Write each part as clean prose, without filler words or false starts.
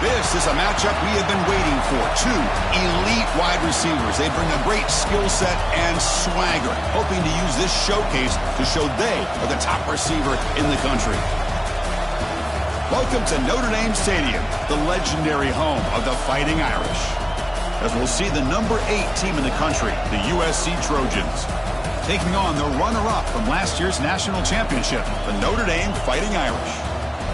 This is a matchup we have been waiting for. Two elite wide receivers. They bring a great skill set and swagger, hoping to use this showcase to show they are the top receiver in the country. Welcome to Notre Dame Stadium, the legendary home of the Fighting Irish. As we'll see the number 8 team in the country, the USC Trojans, taking on the runner-up from last year's national championship, the Notre Dame Fighting Irish.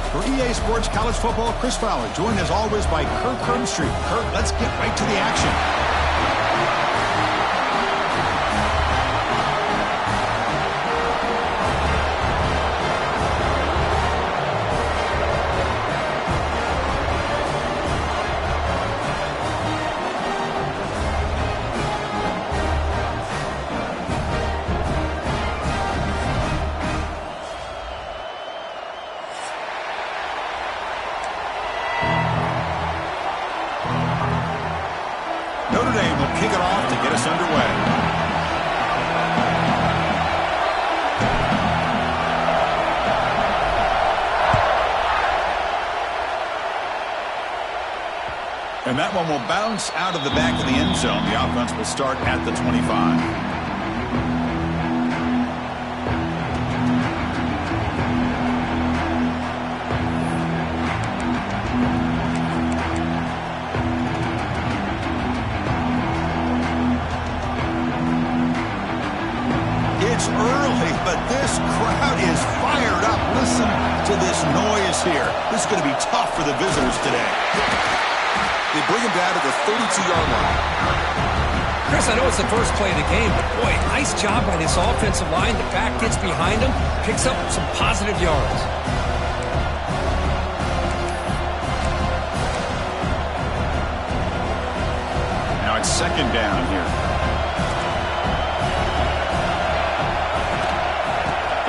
For EA Sports College Football, Chris Fowler, joined as always by Kirk Herbstreit. Kirk, let's get right to the action. Notre Dame will kick it off to get us underway. And that one will bounce out of the back of the end zone. The offense will start at the 25. Early, but this crowd is fired up. Listen to this noise here. This is going to be tough for the visitors today. They bring him down to the 32-yard line. Chris, I know it's the first play of the game, but boy, nice job by this offensive line. The back gets behind him, picks up some positive yards. Now it's second down here.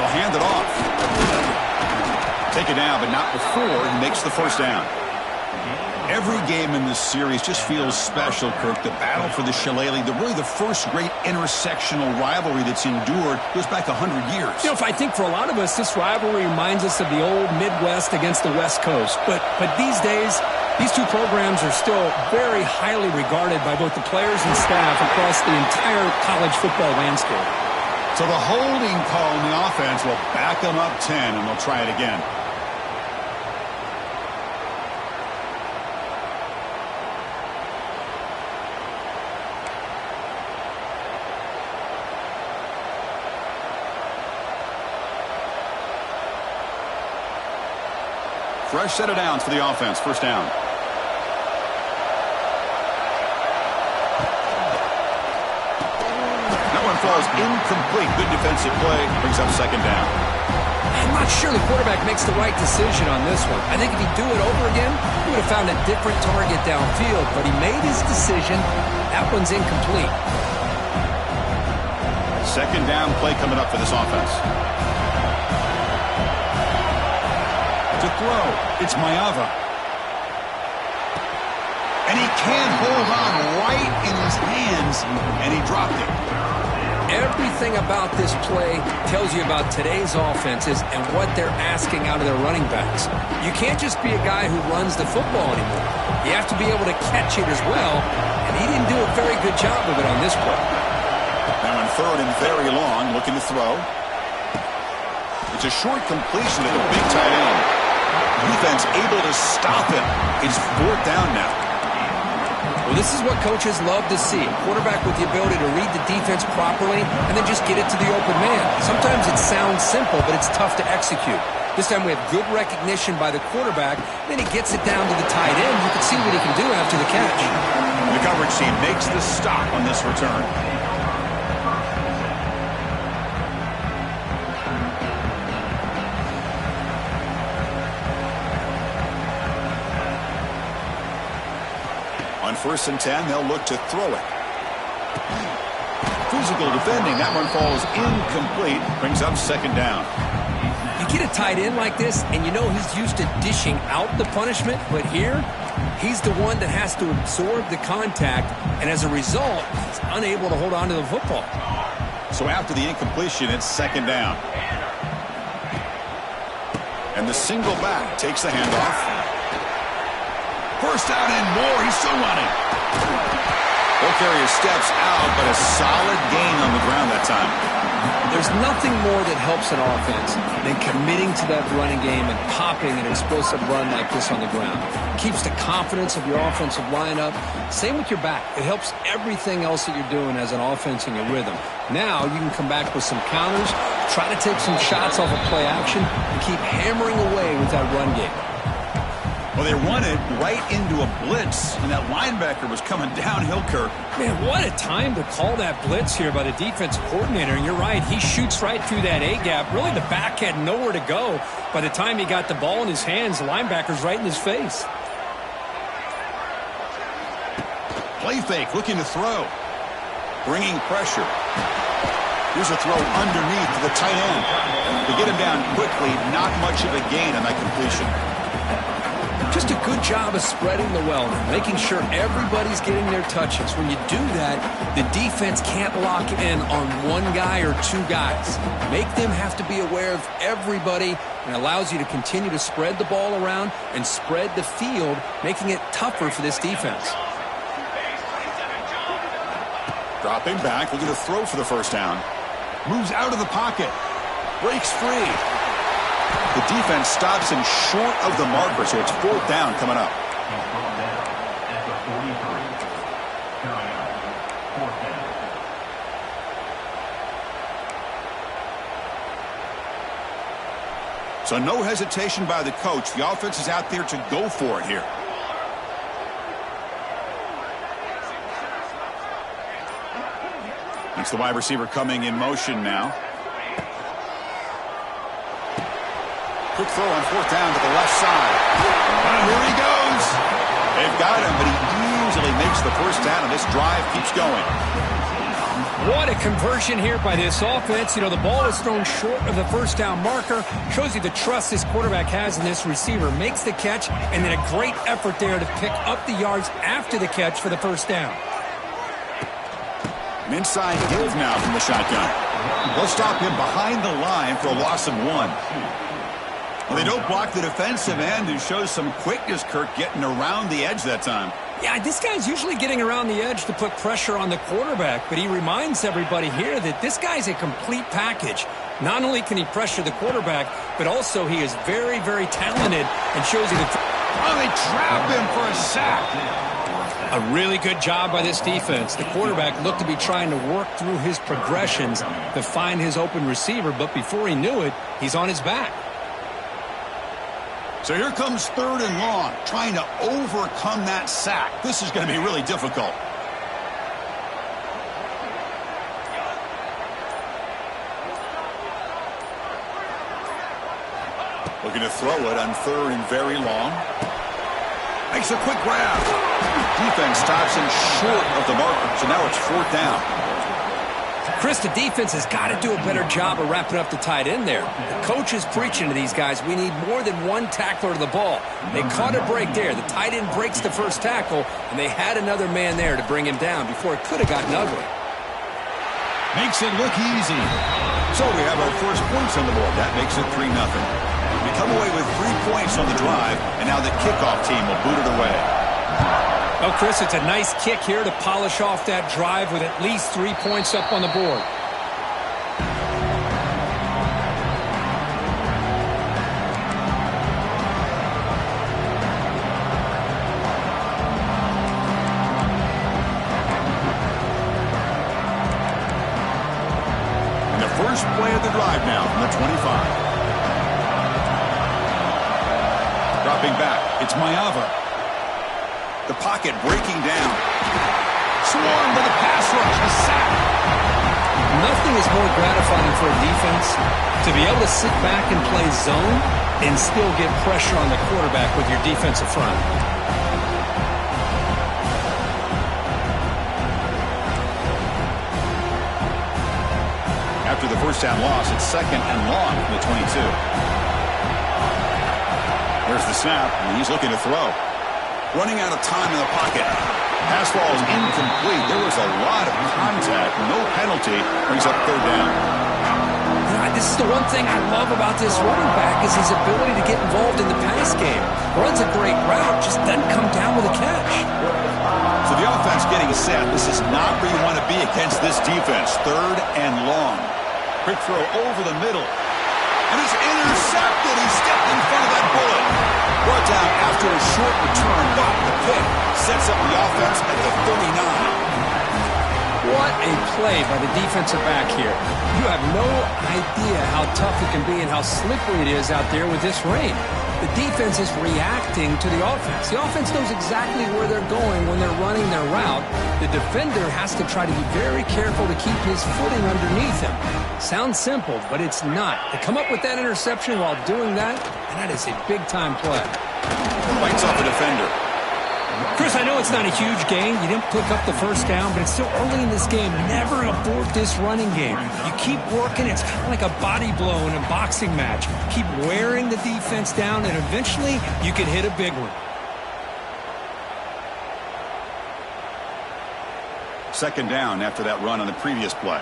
Hand it off. Take it down, but not before he makes the first down. Every game in this series just feels special, Kirk. The battle for the Shillelagh, really the first great intersectional rivalry that's endured goes back 100 years. You know, if I think for a lot of us, this rivalry reminds us of the old Midwest against the West Coast. But these days, these two programs are still very highly regarded by both the players and staff across the entire college football landscape. So the holding call in the offense will back them up 10, and they'll try it again. Fresh set of downs for the offense. First down. Falls incomplete. Good defensive play. Brings up second down. I'm not sure the quarterback makes the right decision on this one. I think if he'd do it over again, he would have found a different target downfield, but he made his decision. That one's incomplete. Second down play coming up for this offense. To throw, it's Maiava. And he can't hold on right in his hands, and he dropped it. Everything about this play tells you about today's offenses and what they're asking out of their running backs. You can't just be a guy who runs the football anymore. You have to be able to catch it as well, and he didn't do a very good job of it on this play. Now on third and very long, looking to throw. It's a short completion to the big tight end. Defense able to stop him. It's fourth down now. Well, this is what coaches love to see. A quarterback with the ability to read the defense properly and then just get it to the open man. Sometimes it sounds simple, but it's tough to execute. This time we have good recognition by the quarterback. Then he gets it down to the tight end. You can see what he can do after the catch. The coverage team makes the stop on this return. On 1st and 10, they'll look to throw it. Physical defending. That one falls incomplete. Brings up second down. You get a tight end like this, and you know he's used to dishing out the punishment, but here, he's the one that has to absorb the contact, and as a result, he's unable to hold on to the football. So after the incompletion, it's second down. And the single back takes the handoff. First down and more. He's still running. They'll carry his steps out, but a solid gain on the ground that time. There's nothing more that helps an offense than committing to that running game and popping an explosive run like this on the ground. It keeps the confidence of your offensive lineup. Same with your back. It helps everything else that you're doing as an offense in your rhythm. Now you can come back with some counters, try to take some shots off of play action, and keep hammering away with that run game. Well, they run it right into a blitz, and that linebacker was coming downhill, Kirk. Man, what a time to call that blitz here by the defensive coordinator. And you're right, he shoots right through that A-gap. Really, the back had nowhere to go. By the time he got the ball in his hands, the linebacker's right in his face. Play fake, looking to throw. Bringing pressure. Here's a throw underneath to the tight end. To get him down quickly, not much of a gain on that completion. Just a good job of spreading the wealth, making sure everybody's getting their touches. When you do that, the defense can't lock in on one guy or two guys. Make them have to be aware of everybody, and allows you to continue to spread the ball around and spread the field, making it tougher for this defense. Dropping back, looking to throw for the first down. Moves out of the pocket. Breaks free. The defense stops him short of the marker, so it's fourth down coming up. So no hesitation by the coach. The offense is out there to go for it here. It's the wide receiver coming in motion now. Quick throw on fourth down to the left side. And here he goes. They've got him, but he easily makes the first down, and this drive keeps going. What a conversion here by this offense. You know, the ball is thrown short of the first down marker. Shows you the trust this quarterback has in this receiver. Makes the catch, and then a great effort there to pick up the yards after the catch for the first down. An inside give now from the shotgun. They'll stop him behind the line for a loss of 1. Well, they don't block the defensive end, who shows some quickness, Kirk, getting around the edge that time. Yeah, this guy's usually getting around the edge to put pressure on the quarterback, but he reminds everybody here that this guy's a complete package. Not only can he pressure the quarterback, but also he is very, very talented and shows you the... Oh, they trap him for a sack. A really good job by this defense. The quarterback looked to be trying to work through his progressions to find his open receiver, but before he knew it, he's on his back. So here comes third and long, trying to overcome that sack. This is going to be really difficult. Looking to throw it on third and very long. Makes a quick grab. Defense stops him short of the marker, so now it's fourth down. Chris, the defense has got to do a better job of wrapping up the tight end there. The coach is preaching to these guys, we need more than one tackler to the ball. They caught a break there. The tight end breaks the first tackle, and they had another man there to bring him down before it could have gotten ugly. Makes it look easy. So we have our first points on the board. That makes it 3-0. We come away with 3 points on the drive, and now the kickoff team will boot it away. Oh, Chris, it's a nice kick here to polish off that drive with at least 3 points up on the board. And the first play of the drive now from the 25. Dropping back, it's Mayava. The pocket breaking down. Swarmed by the pass rush. A sack. Nothing is more gratifying for a defense to be able to sit back and play zone and still get pressure on the quarterback with your defensive front. After the first down loss, it's second and long from the 22. There's the snap, and he's looking to throw. Running out of time in the pocket. Pass ball is incomplete. There was a lot of contact. No penalty. Brings up third down. This is the one thing I love about this running back is his ability to get involved in the pass game. Runs a great route, just doesn't come down with a catch. So the offense getting set. This is not where you want to be against this defense. 3rd and long. Quick throw over the middle. And it's intercepted. He stepped in front of that bullet. Brought down after a short return, but the pick sets up the offense at the 39. What a play by the defensive back here. You have no idea how tough it can be and how slippery it is out there with this rain. The defense is reacting to the offense. The offense knows exactly where they're going when they're running their route. The defender has to try to be very careful to keep his footing underneath him. Sounds simple, but it's not. To come up with that interception while doing that, and that is a big-time play. Bites off a defender. Chris, I know it's not a huge gain. You didn't pick up the first down, but it's still early in this game. Never abort this running game. You keep working. It's kind of like a body blow in a boxing match. Keep wearing the defense down, and eventually you can hit a big one. 2nd down after that run on the previous play.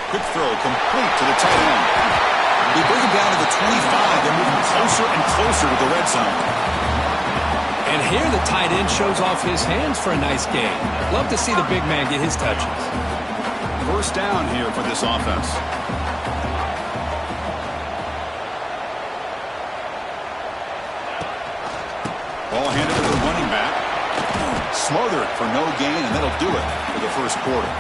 Quick throw complete to the tight end. They bring him down to the 25. They're moving closer and closer to the red zone. And here the tight end shows off his hands for a nice gain. Love to see the big man get his touches. 1st down here for this offense. Ball handed to the running back. Smothered for no gain, and that'll do it for the 1st quarter.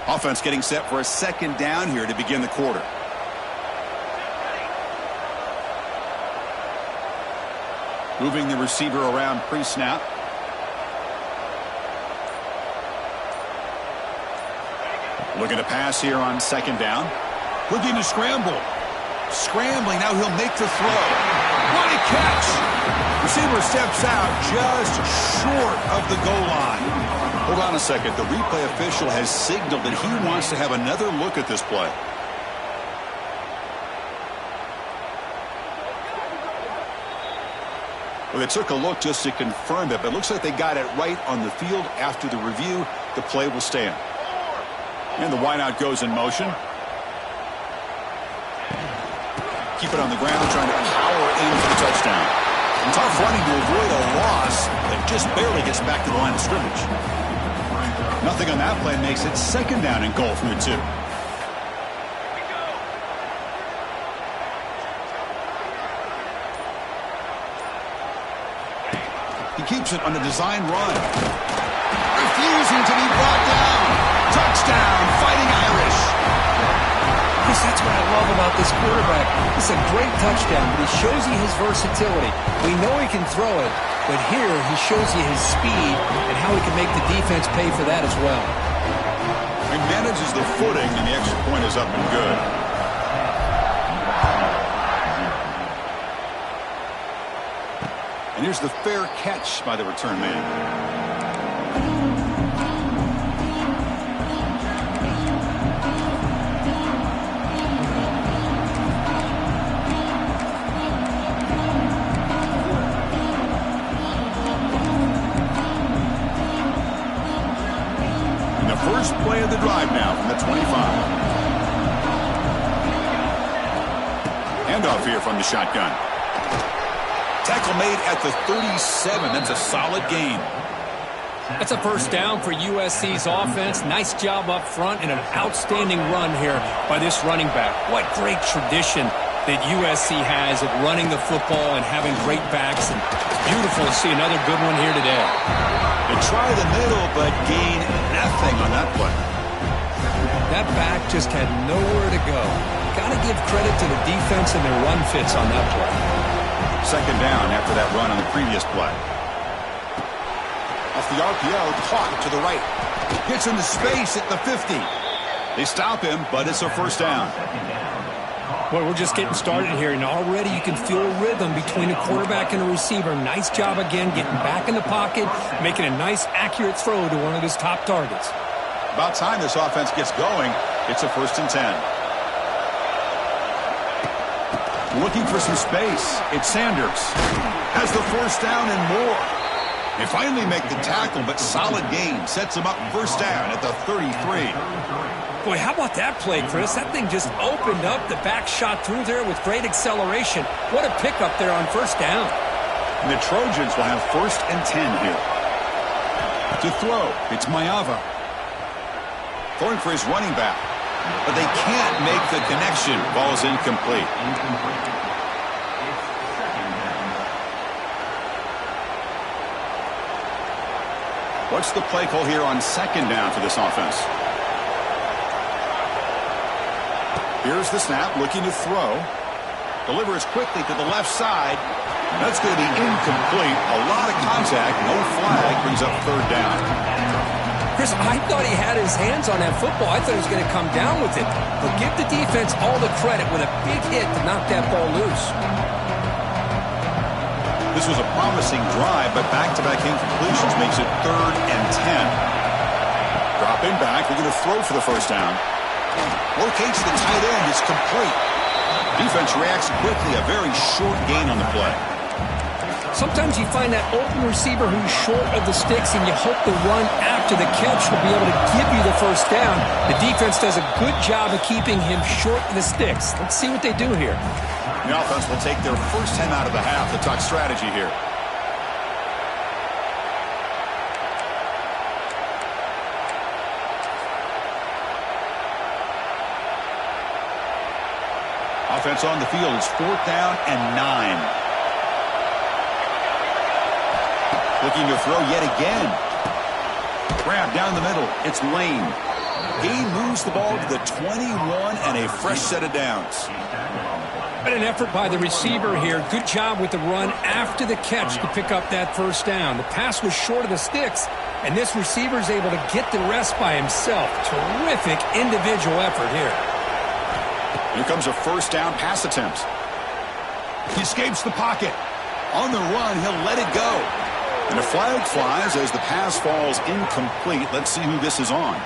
Offense getting set for a 2nd down here to begin the quarter. Moving the receiver around pre-snap. Looking to pass here on 2nd down. Looking to scramble. Scrambling, now he'll make the throw. What a catch! Receiver steps out just short of the goal line. Hold on a second. The replay official has signaled that he wants to have another look at this play. Well, they took a look just to confirm it, but it looks like they got it right on the field. After the review, the play will stand. And the wideout goes in motion. Keep it on the ground, trying to power in for the touchdown. And tough running to avoid a loss that just barely gets back to the line of scrimmage. Nothing on that play makes it 2nd down and goal from the 2. He keeps it on a design run. Refusing to be brought down. Touchdown, Fighting Irish. Chris, that's what I love about this quarterback. It's a great touchdown, but he shows you his versatility. We know he can throw it, but here he shows you his speed and how he can make the defense pay for that as well. He manages the footing, and the extra point is up and good. And here's the fair catch by the return man. First play of the drive now from the 25. Handoff here from the shotgun. Tackle made at the 37. That's a solid gain. That's a 1st down for USC's offense. Nice job up front and an outstanding run here by this running back. What great tradition that USC has of running the football and having great backs. And it's beautiful to see another good one here today. They try the middle, but gain nothing on that play. That back just had nowhere to go. Got to give credit to the defense and their run fits on that play. 2nd down after that run on the previous play. Off the RPO, caught to the right. Gets into space at the 50. They stop him, but it's a 1st down. Well, we're just getting started here, and already you can feel a rhythm between a quarterback and a receiver. Nice job again getting back in the pocket, making a nice, accurate throw to one of his top targets. About time this offense gets going. It's a 1st and 10. Looking for some space. It's Sanders. Has the 1st down and more. They finally make the tackle, but solid gain. Sets them up 1st down at the 33. Boy, how about that play, Chris? That thing just opened up. The back shot through there with great acceleration. What a pickup there on 1st down. And the Trojans will have 1st and 10 here. To throw, it's Mayava. Throwing for his running back. But they can't make the connection. Ball's incomplete. What's the play call here on 2nd down for this offense? Here's the snap, looking to throw. Delivers quickly to the left side. That's going to be incomplete. A lot of contact, no flag, brings up 3rd down. Chris, I thought he had his hands on that football. I thought he was going to come down with it. But give the defense all the credit with a big hit to knock that ball loose. This was a promising drive, but back-to-back incompletions makes it 3rd and 10. Dropping back, they're going to throw for the 1st down. Locates the tight end. It's complete. Defense reacts quickly. A very short gain on the play. Sometimes you find that open receiver who's short of the sticks, and you hope the run after the catch will be able to give you the 1st down. The defense does a good job of keeping him short of the sticks. Let's see what they do here. The offense will take their 1st 10 out of the half to talk strategy here. Offense on the field is 4th down and 9. Looking to throw yet again. Grab down the middle. It's Lane. He moves the ball to the 21 and a fresh set of downs. But an effort by the receiver here. Good job with the run after the catch to pick up that 1st down. The pass was short of the sticks, and this receiver is able to get the rest by himself. Terrific individual effort here. Here comes a 1st down pass attempt. He escapes the pocket. On the run, he'll let it go. And a flag flies as the pass falls incomplete. Let's see who this is on.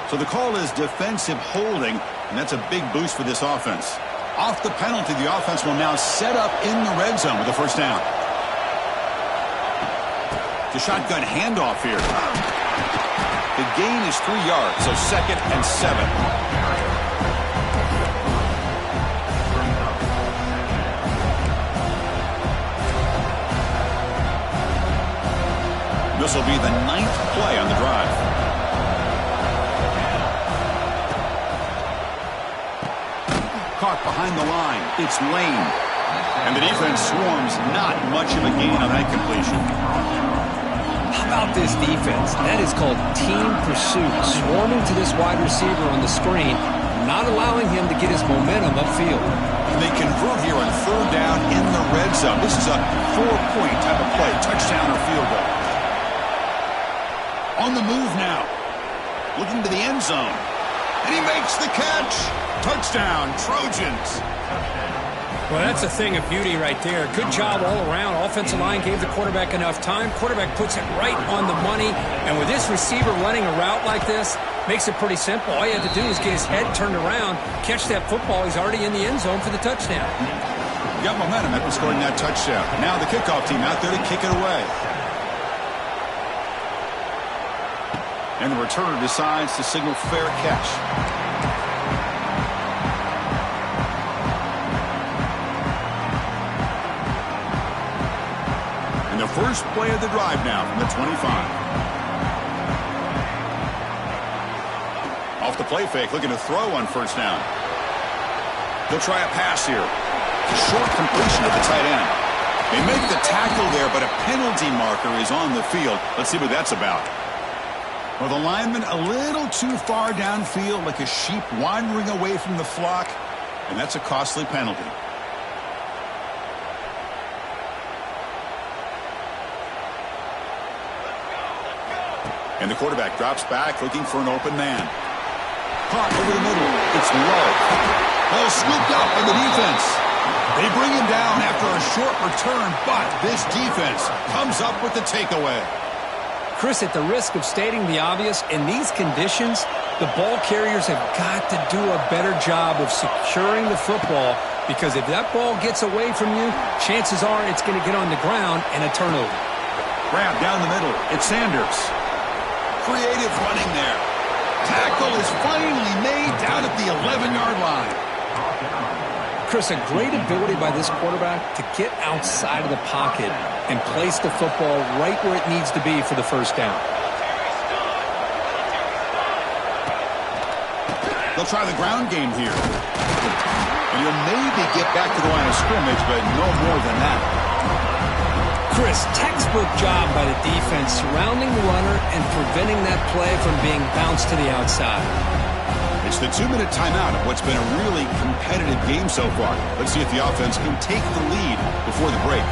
So the call is defensive holding, and that's a big boost for this offense. Off the penalty, the offense will now set up in the red zone with the 1st down. The shotgun handoff here. The gain is 3 yards, so 2nd and 7. This will be the 9th play on the drive. Caught behind the line. It's Lane. And the defense swarms. Not much of a gain on that completion. How about this defense? That is called team pursuit. Swarming to this wide receiver on the screen, not allowing him to get his momentum upfield. And they convert here on 3rd down in the red zone. This is a 4-point type of play. Touchdown or field goal. On the move now. Looking to the end zone. And he makes the catch. Touchdown, Trojans. Well, that's a thing of beauty right there. Good job all around. Offensive line gave the quarterback enough time. Quarterback puts it right on the money. And with this receiver running a route like this, makes it pretty simple. All you have to do is get his head turned around, catch that football. He's already in the end zone for the touchdown. Got momentum after scoring that touchdown. Now the kickoff team out there to kick it away. And the returner decides to signal fair catch. And the first play of the drive now from the 25. Off the play fake, looking to throw on 1st down. They'll try a pass here. Short completion to the tight end. They make the tackle there, but a penalty marker is on the field. Let's see what that's about. Well, the lineman a little too far downfield, like a sheep wandering away from the flock, and that's a costly penalty. And the quarterback drops back, looking for an open man. Caught over the middle. It's low. Ball scooped up in the defense. They bring him down after a short return, but this defense comes up with the takeaway. Chris, at the risk of stating the obvious, in these conditions, the ball carriers have got to do a better job of securing the football, because if that ball gets away from you, chances are it's going to get on the ground and a turnover. Grab down the middle. It's Sanders. Creative running there. Tackle is finally made down at the 11-yard line. Chris, a great ability by this quarterback to get outside of the pocket and place the football right where it needs to be for the first down. They'll try the ground game here. And he'll maybe get back to the line of scrimmage, but no more than that. Chris, textbook job by the defense surrounding the runner and preventing that play from being bounced to the outside. It's the 2-minute timeout of what's been a really competitive game so far. Let's see if the offense can take the lead before the break.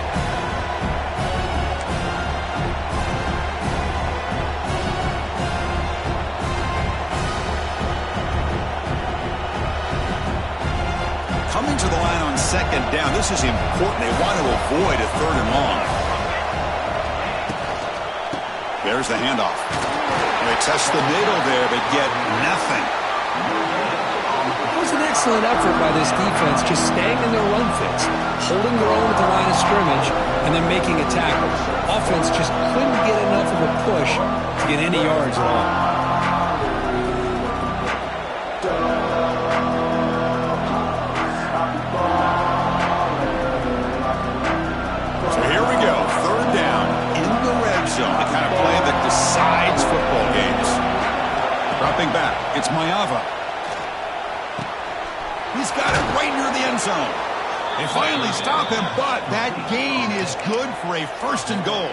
Coming to the line on second down, this is important. They want to avoid a third and long. There's the handoff. They test the middle there, but get nothing. It was an excellent effort by this defense, just staying in their run fits, holding their own at the line of scrimmage, and then making a tackle. Offense just couldn't get enough of a push to get any yards at all. So here we go, third down in the red zone, the kind of play that decides football games. Dropping back, it's Mayava. He's got it right near the end zone. They finally stop him, but that gain is good for a first and goal.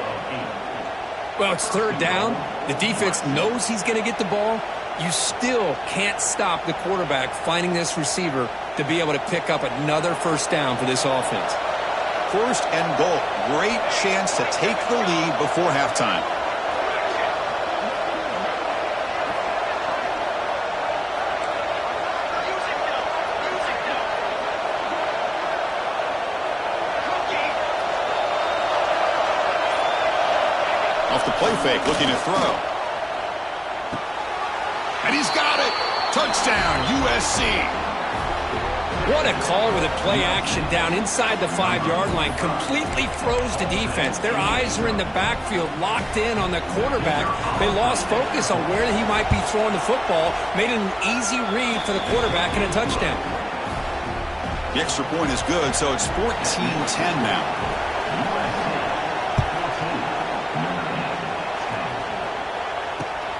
Well, it's third down. The defense knows he's going to get the ball. You still can't stop the quarterback finding this receiver to be able to pick up another first down for this offense. First and goal. Great chance to take the lead before halftime. Off the play fake, looking to throw. And he's got it. Touchdown, USC. What a call with a play action down inside the 5-yard line. Completely froze the defense. Their eyes are in the backfield, locked in on the quarterback. They lost focus on where he might be throwing the football. Made it an easy read for the quarterback and a touchdown. The extra point is good, so it's 14-10 now.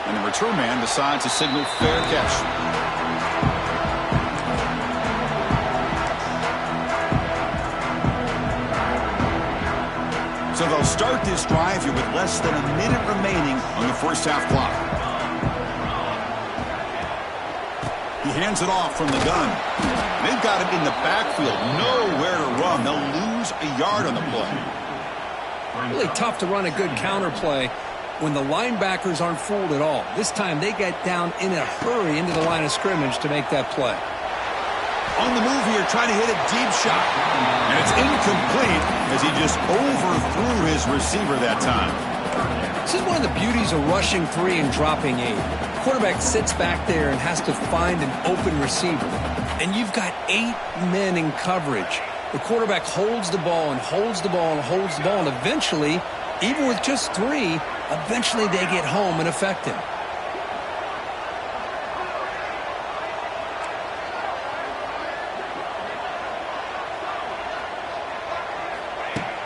And the return man decides to signal fair catch. So they'll start this drive here with less than a minute remaining on the first half clock. He hands it off from the gun. They've got him in the backfield, nowhere to run. They'll lose a yard on the play. Really tough to run a good counter play when the linebackers aren't fooled at all. This time they get down in a hurry into the line of scrimmage to make that play. On the move here, trying to hit a deep shot. And it's incomplete as he just overthrew his receiver that time. This is one of the beauties of rushing 3 and dropping 8. The quarterback sits back there and has to find an open receiver. And you've got 8 men in coverage. The quarterback holds the ball and holds the ball and holds the ball. And eventually, even with just 3, eventually they get home and affect him.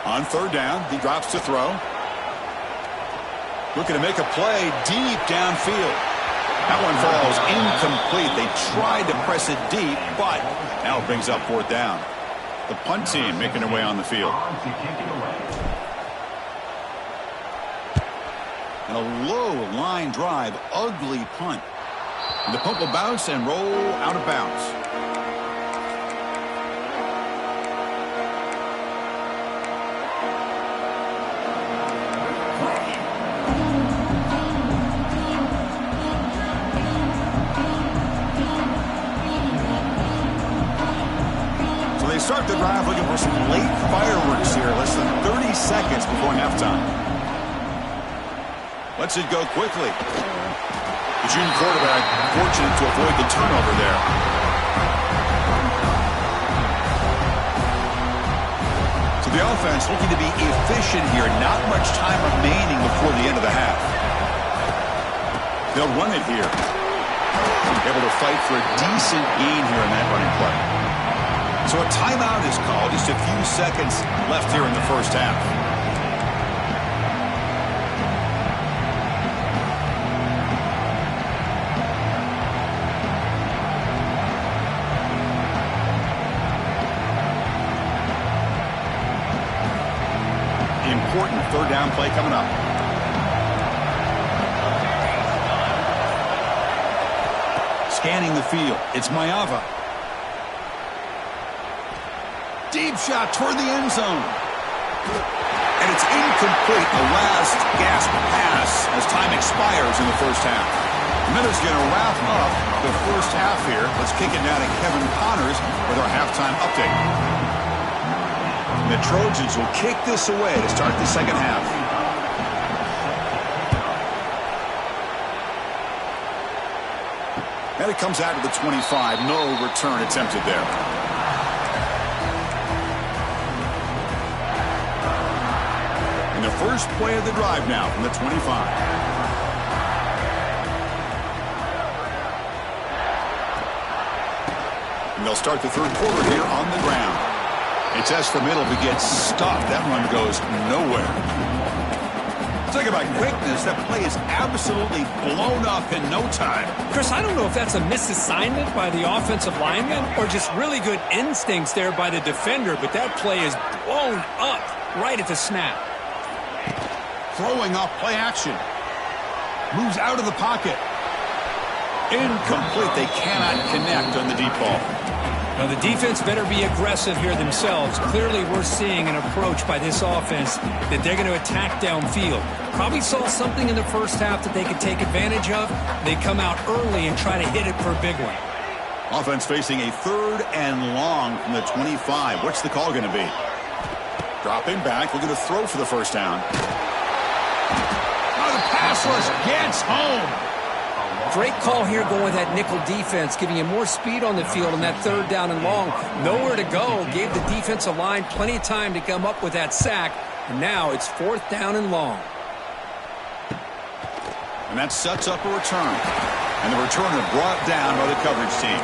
On third down, he drops to throw. Looking to make a play deep downfield. That one falls incomplete. They tried to press it deep, but now it brings up fourth down. The punt team making their way on the field. And a low line drive, ugly punt. And the punt will bounce and roll out of bounds. start the drive looking for some late fireworks here, less than 30 seconds before halftime. Lets it go quickly. The junior quarterback fortunate to avoid the turnover there. So the offense looking to be efficient here. Not much time remaining before the end of the half. They'll run it here. Able to fight for a decent gain here in that running play. So a timeout is called. Just a few seconds left here in the first half. Important third down play coming up. Scanning the field. It's Maiava. Deep shot toward the end zone. And it's incomplete. A last gasp pass as time expires in the first half. And then it's going to wrap up the first half here. Let's kick it now to Kevin Connors with our halftime update. The Trojans will kick this away to start the second half. And it comes out to the 25. No return attempted there. And the first play of the drive now from the 25. And they'll start the third quarter here on the ground. They test the middle but gets stopped. That run goes nowhere. Talk about quickness. That play is absolutely blown up in no time. Chris, I don't know if that's a misassignment by the offensive lineman or just really good instincts there by the defender, but that play is blown up right at the snap. Throwing off play action. Moves out of the pocket. Incomplete. They cannot connect on the deep ball. Now, the defense better be aggressive here themselves. Clearly, we're seeing an approach by this offense that they're going to attack downfield. Probably saw something in the first half that they could take advantage of. They come out early and try to hit it for a big one. Offense facing a third and long from the 25. What's the call going to be? Dropping back. Looking to throw for the first down. Oh, the pass rush gets home. Great call here going with that nickel defense, giving you more speed on the field on that third down and long. Nowhere to go. Gave the defensive line plenty of time to come up with that sack. And now it's fourth down and long. And that sets up a return. And the returner brought down by the coverage team.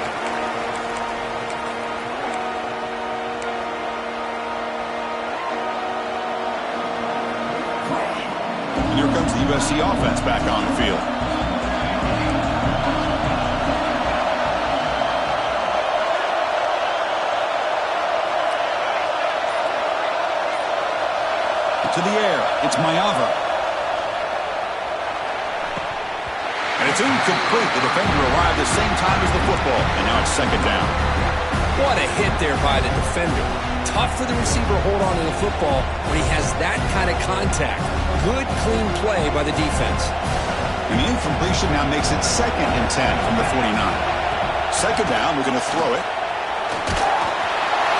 And here comes the USC offense back on the field. To the air. It's Maiava. And it's incomplete. The defender arrived the same time as the football. And now it's second down. What a hit there by the defender. Tough for the receiver to hold on to the football when he has that kind of contact. Good, clean play by the defense. And the incompletion now makes it 2nd and 10 from the 49. Second down, we're going to throw it.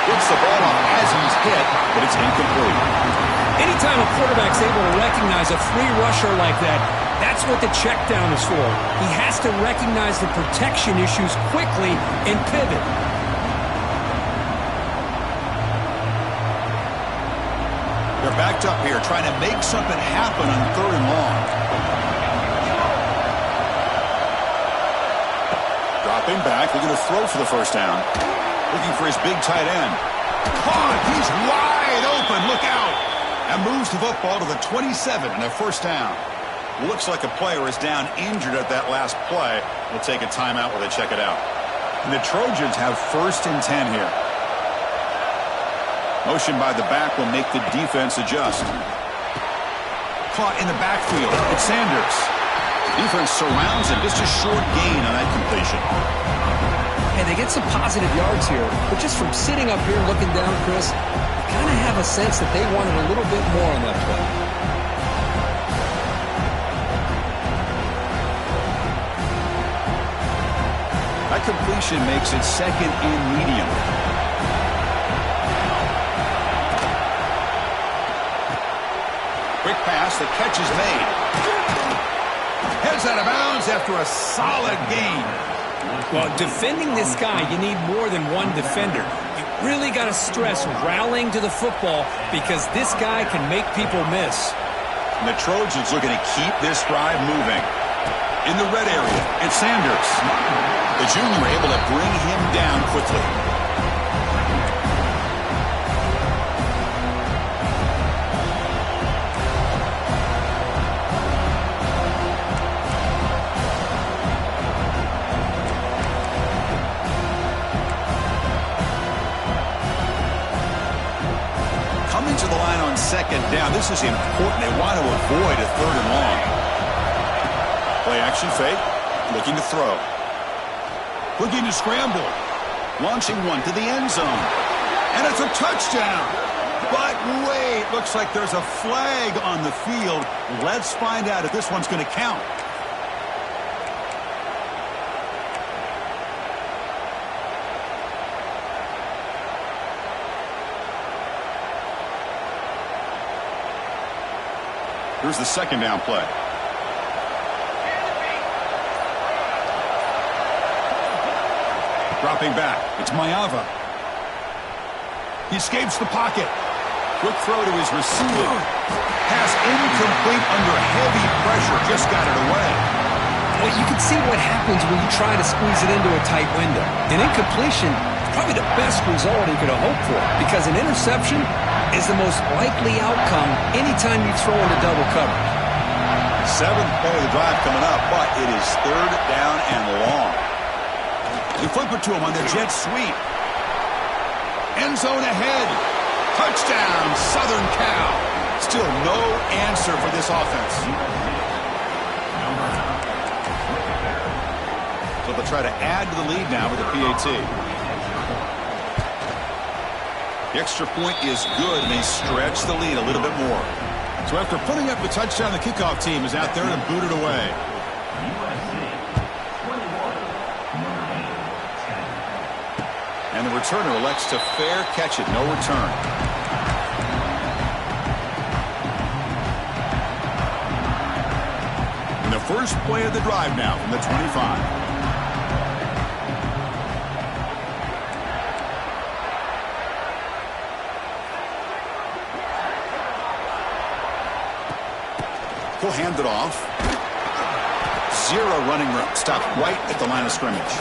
Gets the ball off as he's hit, but it's incomplete. Anytime a quarterback's able to recognize a free rusher like that, that's what the check down is for. He has to recognize the protection issues quickly and pivot. They're backed up here, trying to make something happen on third and long. Dropping back, looking to throw for the first down. Looking for his big tight end. Caught! He's wide open! Look out! And moves the football to the 27 and a first down. Looks like a player is down injured at that last play. We'll take a timeout while they check it out. And the Trojans have 1st and 10 here. Motion by the back will make the defense adjust. Caught in the backfield. It's Sanders. Defense surrounds him. Just a short gain on that completion. Hey, they get some positive yards here, but just from sitting up here looking down, Chris, you kind of have a sense that they wanted a little bit more on that play. That completion makes it 2nd and medium. pass. The catch is made. Heads out of bounds after a solid gain. Well, defending this guy, you need more than one defender. You really got to stress rallying to the football because this guy can make people miss. And the Trojans looking to keep this drive moving. In the red area, it's Sanders. The junior able to bring him down quickly. Coming to the line on second down. This is important. They want to avoid a third and long. Play action fake. Looking to throw. Looking to scramble. Launching one to the end zone. And it's a touchdown. But wait, looks like there's a flag on the field. Let's find out if this one's going to count. Here's the second down play. Dropping back. It's Maeva. He escapes the pocket. Quick throw to his receiver. Pass incomplete under heavy pressure. Just got it away. Well, you can see what happens when you try to squeeze it into a tight window. An incompletion is probably the best result he could have hoped for because an interception is the most likely outcome anytime you throw into double coverage. Seventh play of the drive coming up, but it is third down and long. They flip it to him on the jet sweep. End zone ahead. Touchdown, Southern Cal. Still no answer for this offense. So they'll try to add to the lead now with the PAT. The extra point is good, and they stretch the lead a little bit more. So after putting up a touchdown, the kickoff team is out there to boot it away. And the returner elects to fair catch it. No return. And the first play of the drive now from the 25. He'll hand it off. Zero running room. Stop right at the line of scrimmage.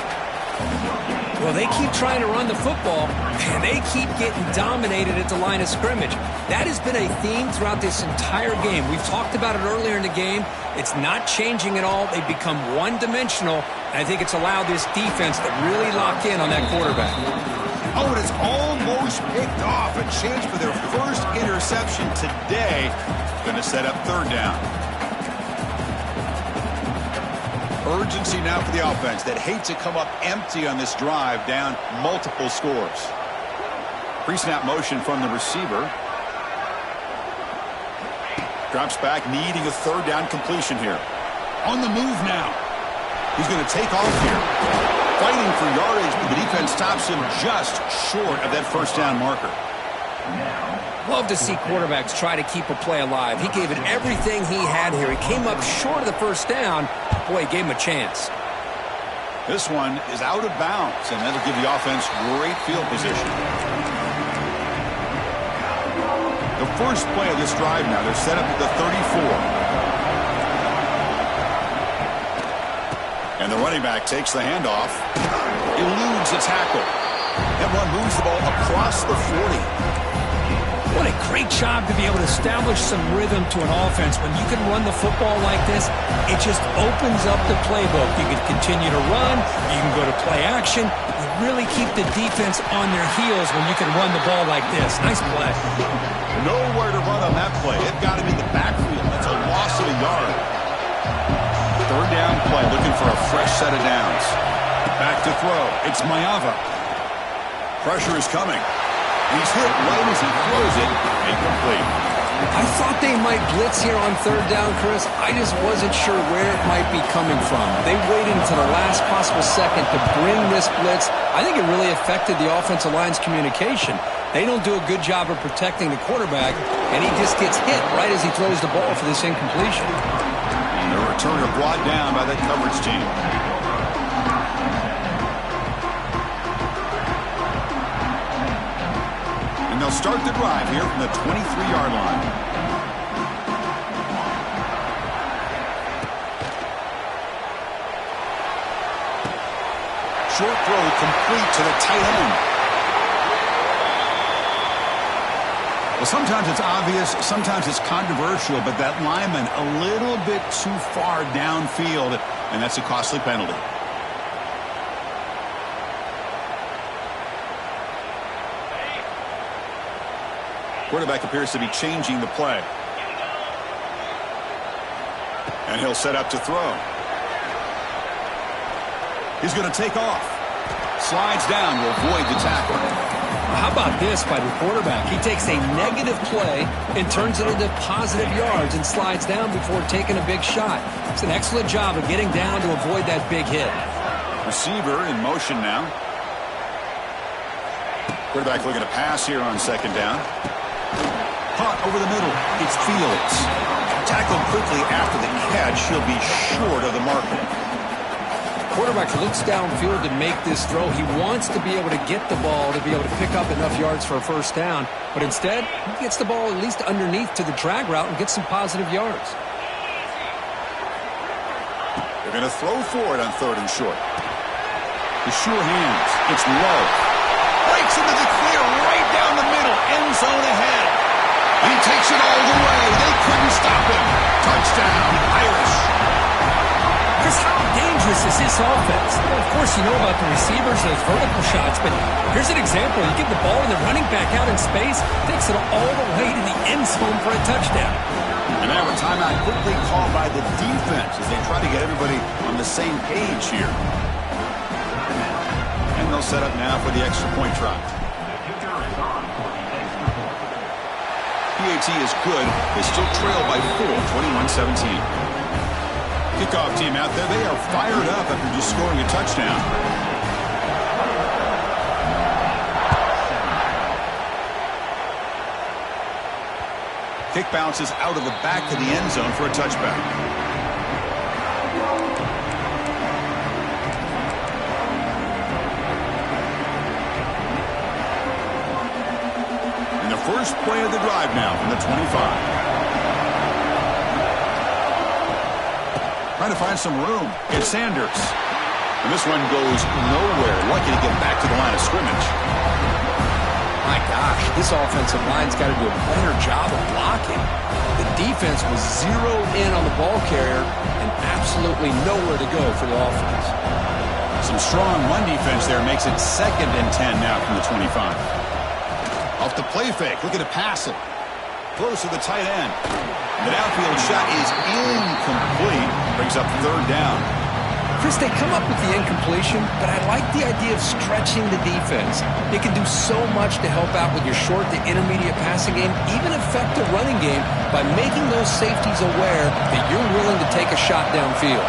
Well, they keep trying to run the football, and they keep getting dominated at the line of scrimmage. That has been a theme throughout this entire game. We've talked about it earlier in the game. It's not changing at all. They've become one-dimensional, and I think it's allowed this defense to really lock in on that quarterback. Oh, and it's almost picked off. A chance for their first interception today. Going to set up third down. Urgency now for the offense that hates to come up empty on this drive, down multiple scores. Pre-snap motion from the receiver. Drops back, needing a third down completion here. On the move now. He's going to take off here. Fighting for yardage, but the defense stops him just short of that first down marker. Love to see quarterbacks try to keep a play alive. He gave it everything he had here. He came up short of the first down. Boy, he gave him a chance. This one is out of bounds, and that'll give the offense great field position. The first play of this drive now, they're set up at the 34. And the running back takes the handoff, eludes a tackle, and one moves the ball across the 40. What a great job to be able to establish some rhythm to an offense. When you can run the football like this, it just opens up the playbook. You can continue to run. You can go to play action. You really keep the defense on their heels when you can run the ball like this. Nice play. Nowhere to run on that play. It got him in the backfield. That's a loss of a yard. Third down play, looking for a fresh set of downs. Back to throw. It's Maeva. Pressure is coming. He's hit right as he throws it. Incomplete. I thought they might blitz here on third down, Chris. I just wasn't sure where it might be coming from. They waited until the last possible second to bring this blitz. I think it really affected the offensive line's communication. They don't do a good job of protecting the quarterback, and he just gets hit right as he throws the ball for this incompletion. And the returner brought down by that coverage team. And they'll start the drive here from the 23-yard line. Short throw complete to the tight end. Well, sometimes it's obvious, sometimes it's controversial, but that lineman a little bit too far downfield, and that's a costly penalty. Quarterback appears to be changing the play. And he'll set up to throw. He's going to take off. Slides down to avoid the tackle. How about this by the quarterback? He takes a negative play and turns it into positive yards and slides down before taking a big shot. It's an excellent job of getting down to avoid that big hit. Receiver in motion now. Quarterback looking to pass here on second down. Caught over the middle. It's Fields. Tackled quickly after the catch. He'll be short of the marker. Quarterback looks downfield to make this throw. He wants to be able to get the ball to be able to pick up enough yards for a first down. But instead, he gets the ball at least underneath to the drag route and gets some positive yards. They're going to throw for it on third and short. The sure hands. It's low. Breaks into the clear right down the middle. End zone ahead. He takes it all the way. They couldn't stop him. Touchdown, Irish. Chris, how dangerous is this offense? Well, of course, you know about the receivers, those vertical shots, but here's an example. You get the ball and the running back out in space, takes it all the way to the end zone for a touchdown. And now a timeout quickly called by the defense as they try to get everybody on the same page here. And they'll set up now for the extra point try. PAT is good. They still trail by 4, 21-17. Kickoff team out there, they are fired up after just scoring a touchdown. Kick bounces out of the back of the end zone for a touchback. And the first play of the drive now from the 25. Trying to find some room. It's Sanders. And this one goes nowhere. Lucky to get back to the line of scrimmage. My gosh, this offensive line's got to do a better job of blocking. The defense was zeroed in on the ball carrier and absolutely nowhere to go for the offense. Some strong run defense there makes it 2nd and 10 now from the 25. Off the play fake, looking to pass it. Close to the tight end. The downfield shot is incomplete. Brings up third down. Chris, they come up with the incompletion, but I like the idea of stretching the defense. It can do so much to help out with your short to intermediate passing game, even affect the running game by making those safeties aware that you're willing to take a shot downfield.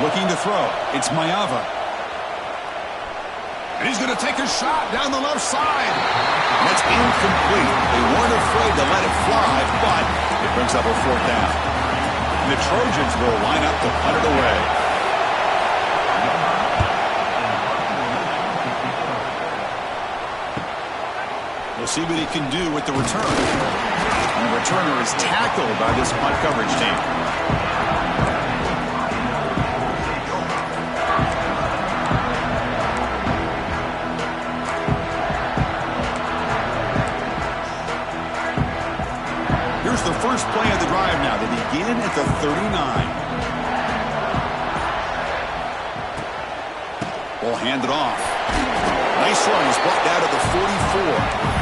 Looking to throw. It's Mayava. And he's going to take a shot down the left side. That's incomplete. They weren't afraid to let it fly, but it brings up a fourth down. And the Trojans will line up to punt it away. We'll see what he can do with the return. And the returner is tackled by this punt coverage team. Here's the first play of the drive now. They begin at the 39. Ball handed off. Nice run. He's brought down to the 44.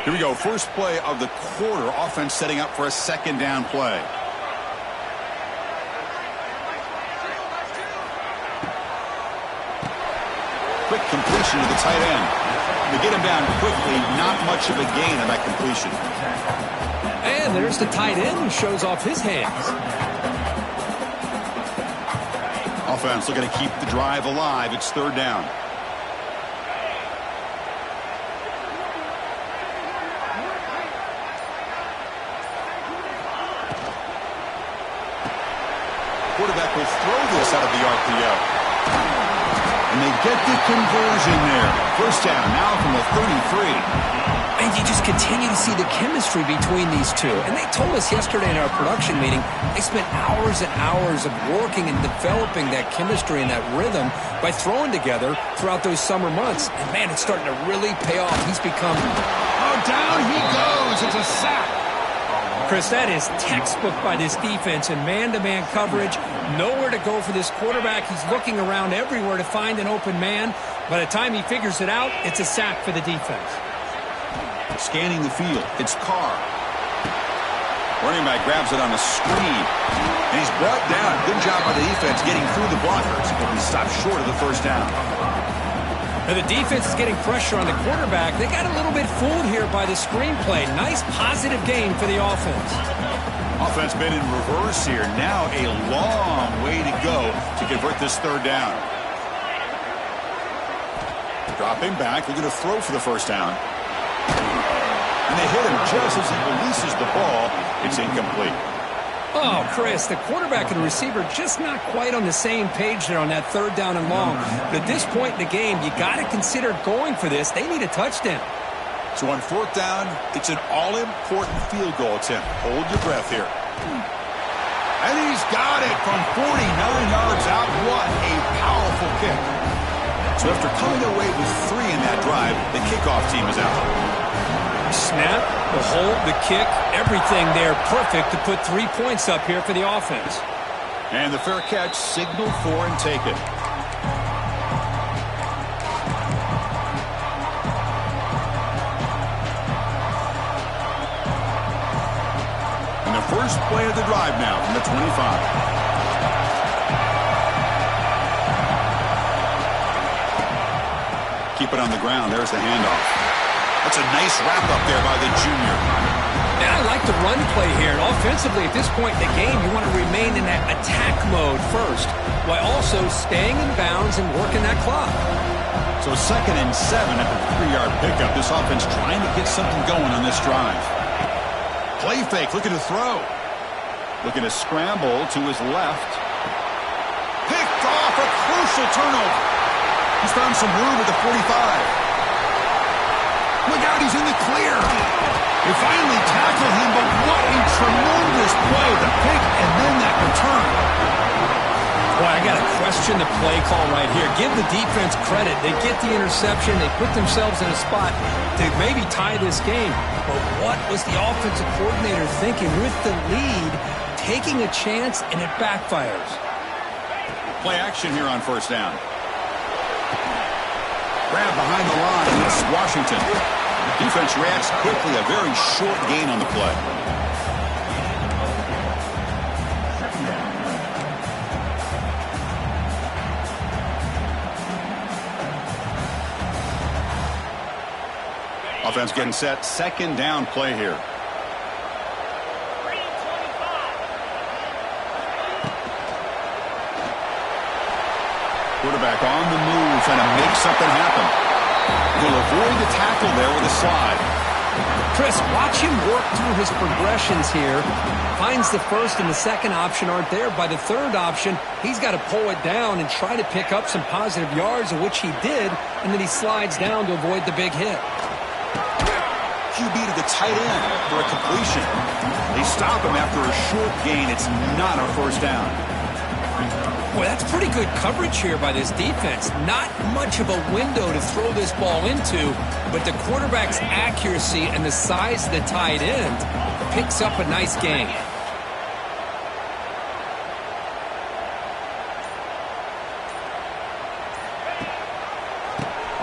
Here we go. First play of the quarter. Offense setting up for a second down play. Quick completion to the tight end. To get him down quickly, not much of a gain on that completion. And there's the tight end who shows off his hands. Offense looking to keep the drive alive. It's third down. Quarterback will throw this out of the RPO. And they get the conversion there. First down now from the 33. And you just continue to see the chemistry between these two. And they told us yesterday in our production meeting, they spent hours and hours of working and developing that chemistry and that rhythm by throwing together throughout those summer months. And, man, it's starting to really pay off. He's become... Oh, down he goes. It's a sack. Chris, that is textbook by this defense in man-to-man coverage. Nowhere to go for this quarterback. He's looking around everywhere to find an open man. By the time he figures it out, it's a sack for the defense. Scanning the field. It's Carr. Running back grabs it on a screen. And he's brought down. Good job by the defense getting through the blockers. But he stopped short of the first down. Now the defense is getting pressure on the quarterback. They got a little bit fooled here by the screenplay. Nice positive gain for the offense. Offense been in reverse here. Now a long way to go to convert this third down. Dropping back. They're going to throw for the first down. And they hit him just as he releases the ball. It's incomplete. Oh, Chris, the quarterback and the receiver just not quite on the same page there on that third down and long. But at this point in the game, you got to consider going for this. They need a touchdown. So on fourth down, it's an all-important field goal attempt. Hold your breath here. And he's got it from 49 yards out. What a powerful kick. So after coming away with 3 in that drive, the kickoff team is out. Snap, the hold, the kick, everything there perfect to put 3 points up here for the offense. And the fair catch signaled for and taken. And the first play of the drive now from the 25. Keep it on the ground. There's the handoff. That's a nice wrap-up there by the junior. And I like the run play here. And offensively, at this point in the game, you want to remain in that attack mode first, while also staying in bounds and working that clock. So 2nd and 7 at the 3-yard pickup. This offense trying to get something going on this drive. Play fake, looking to throw. Looking to scramble to his left. Picked off, a crucial turnover. He's found some room at the 45. Look out, he's in the clear. They finally tackle him, but what a tremendous play. The pick and then that return. Boy, I got to question the play call right here. Give the defense credit. They get the interception. They put themselves in a spot to maybe tie this game. But what was the offensive coordinator thinking with the lead, taking a chance, and it backfires? Play action here on first down. Grab behind the line. It's Washington. Defense reacts quickly. A very short gain on the play. Offense getting set. Second down play here. Quarterback on the move, trying to make something happen. He'll avoid the tackle there with a slide. Chris, watch him work through his progressions here. Finds the first and the second option aren't there. By the third option, he's got to pull it down and try to pick up some positive yards, of which he did, and then he slides down to avoid the big hit. QB to the tight end for a completion. They stop him after a short gain. It's not a first down. Boy, that's pretty good coverage here by this defense. Not much of a window to throw this ball into, but the quarterback's accuracy and the size of the tight end picks up a nice gain.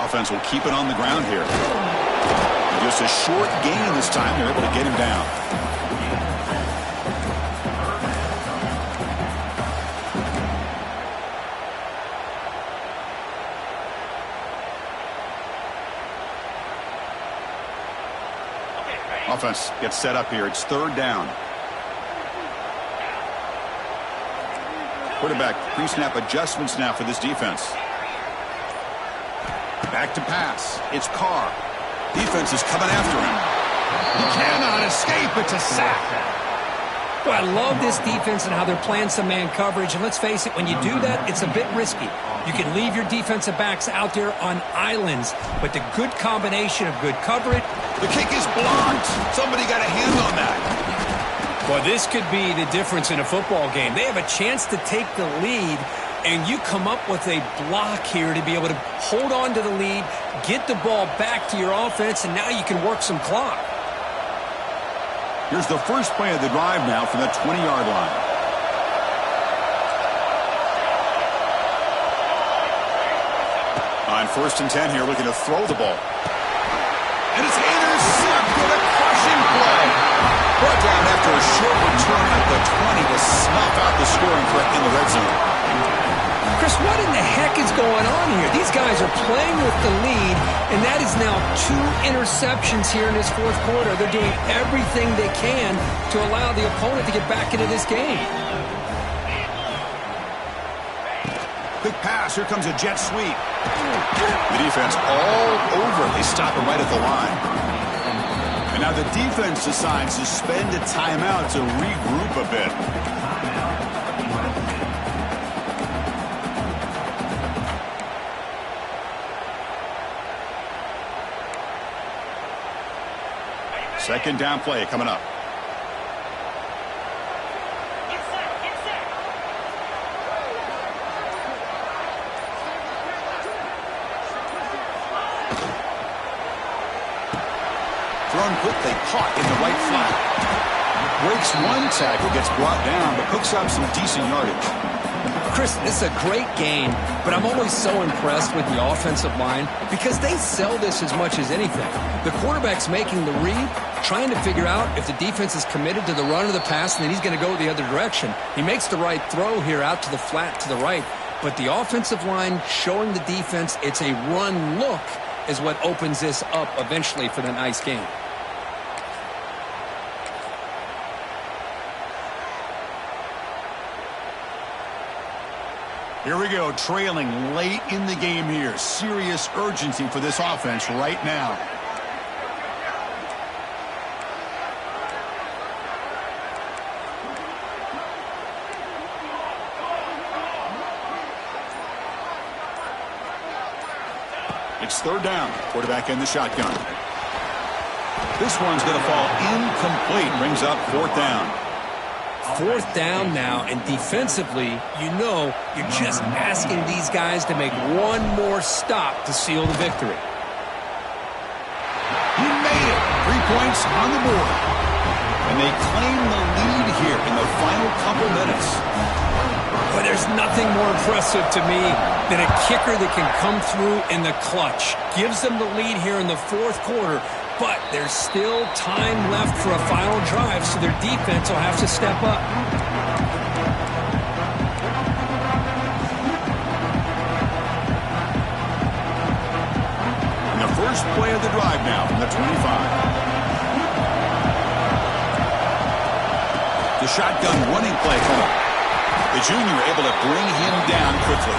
Offense will keep it on the ground here. Just a short gain this time. They're able to get him down. Offense gets set up here. It's third down. Quarterback pre-snap adjustments now for this defense. Back to pass. It's Carr. Defense is coming after him. He cannot escape. It's a sack. Well, I love this defense and how they're playing some man coverage. And let's face it, when you do that, it's a bit risky. You can leave your defensive backs out there on islands, but the good combination of good coverage. The kick is blocked. Somebody got a hand on that. Well, this could be the difference in a football game. They have a chance to take the lead, and you come up with a block here to be able to hold on to the lead, get the ball back to your offense, and now you can work some clock. Here's the first play of the drive now from the 20-yard line. On 1st and 10 here, looking to throw the ball. And it's intercepted, a crushing play. Brought down after a short return at the 20 to snuff out the scoring threat in the red zone. Chris, what in the heck is going on here? These guys are playing with the lead, and that is now 2 interceptions here in this fourth quarter. They're doing everything they can to allow the opponent to get back into this game. Quick pass. Here comes a jet sweep. The defense all over. They stop him right at the line. And now the defense decides to spend a timeout to regroup a bit. Second down play coming up. Thrown quickly, caught in the right flat. Breaks one tackle, gets brought down, but picks up some decent yardage. Chris, this is a great game, but I'm always so impressed with the offensive line because they sell this as much as anything. The quarterback's making the read, trying to figure out if the defense is committed to the run or the pass, and then he's going to go the other direction. He makes the right throw here out to the flat to the right, but the offensive line showing the defense it's a run look is what opens this up eventually for the nice game. Here we go, trailing late in the game here. Serious urgency for this offense right now. It's third down. Quarterback in the shotgun. This one's going to fall incomplete. Brings up fourth down. Fourth down now, and defensively, you know you're just asking these guys to make one more stop to seal the victory. He made it. 3 points on the board. And they claim the lead here in the final couple minutes. But there's nothing more impressive to me than a kicker that can come through in the clutch. Gives them the lead here in the fourth quarter, but there's still time left for a final drive, so their defense will have to step up. And the first play of the drive now from the 25. The shotgun running play coming up. The junior able to bring him down quickly.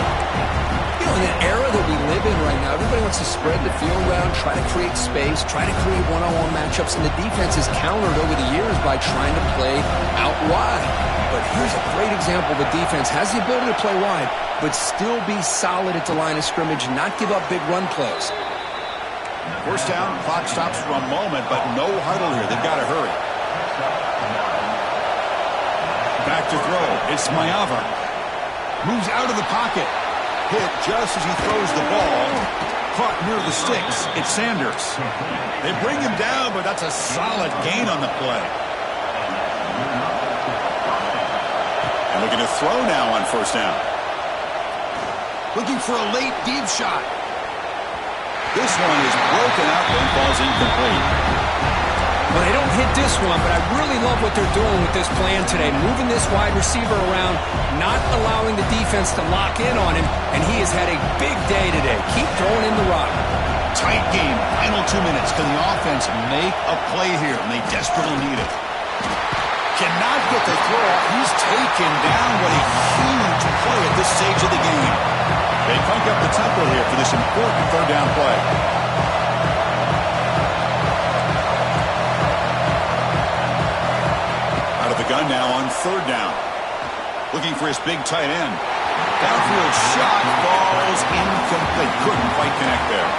You know, in an era that we live in right now, everybody wants to spread the field around, try to create space, try to create one-on-one matchups, and the defense is countered over the years by trying to play out wide. But here's a great example. The defense has the ability to play wide, but still be solid at the line of scrimmage and not give up big run plays. First down, clock stops for a moment, but no huddle here. They've got to hurry. Back to throw. It's Mayava. Moves out of the pocket. Hit just as he throws the ball. Caught near the sticks. It's Sanders. They bring him down, but that's a solid gain on the play. And looking to throw now on first down. Looking for a late deep shot. This one is broken up and falls incomplete. Well, they don't hit this one, but I really love what they're doing with this plan today. Moving this wide receiver around, not allowing the defense to lock in on him, and he has had a big day today. Keep throwing in the rock. Tight game. Final 2 minutes. Can the offense make a play here? And they desperately need it. Cannot get the throw off. He's taken down. What a huge play at this stage of the game. They crank up the tempo here for this important third down play. Out of the gun now on third down. Looking for his big tight end. Downfield shot falls incomplete. Couldn't quite connect there.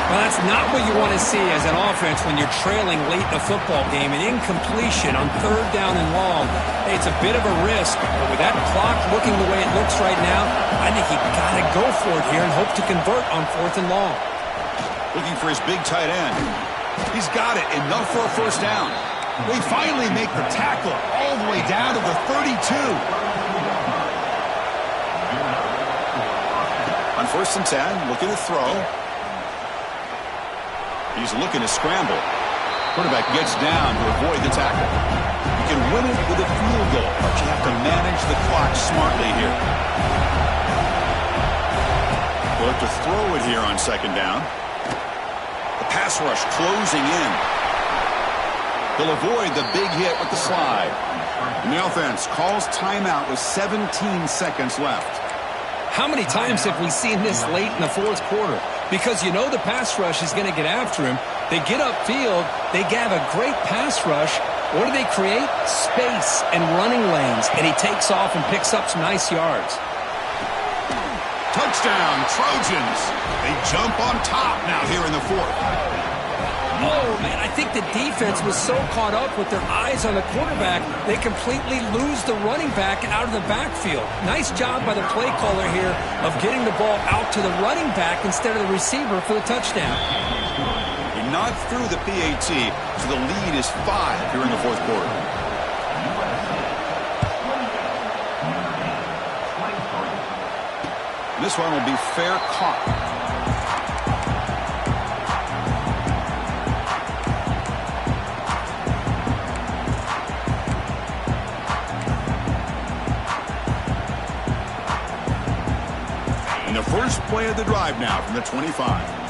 Well, that's not what you want to see as an offense when you're trailing late in a football game. An incompletion on third down and long. Hey, it's a bit of a risk, but with that clock looking the way it looks right now, I think you got to go for it here and hope to convert on fourth and long. Looking for his big tight end. He's got it. Enough for a first down. They finally make the tackle all the way down to the 32. On first and 10, looking to throw. He's looking to scramble. Quarterback gets down to avoid the tackle. You can win it with a field goal, but you have to manage the clock smartly here. They'll have to throw it here on second down. The pass rush closing in. He'll avoid the big hit with the slide. And the offense calls timeout with 17 seconds left. How many times have we seen this late in the fourth quarter? Because you know the pass rush is going to get after him. They get upfield. They have a great pass rush. What do they create? Space and running lanes. And he takes off and picks up some nice yards. Touchdown, Trojans. They jump on top now here in the fourth. Oh, man, I think the defense was so caught up with their eyes on the quarterback, they completely lose the running back out of the backfield. Nice job by the play caller here of getting the ball out to the running back instead of the receiver for the touchdown. He knocked through the PAT, so the lead is 5 here in the fourth quarter. This one will be fair caught. And the first play of the drive now from the 25.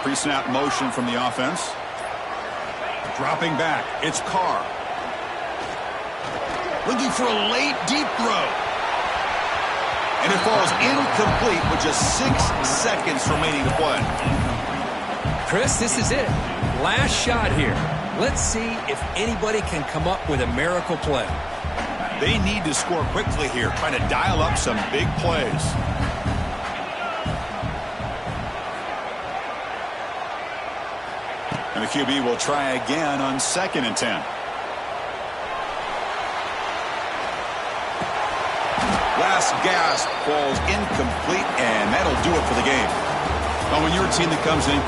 Pre-snap motion from the offense. Dropping back, it's Carr. Looking for a late deep throw. And it falls incomplete with just 6 seconds remaining to play. Chris, this is it. Last shot here. Let's see if anybody can come up with a miracle play. They need to score quickly here, trying to dial up some big plays. And the QB will try again on second and 10. Last gasp falls incomplete, and that'll do it for the game. Well, when you're a team that comes in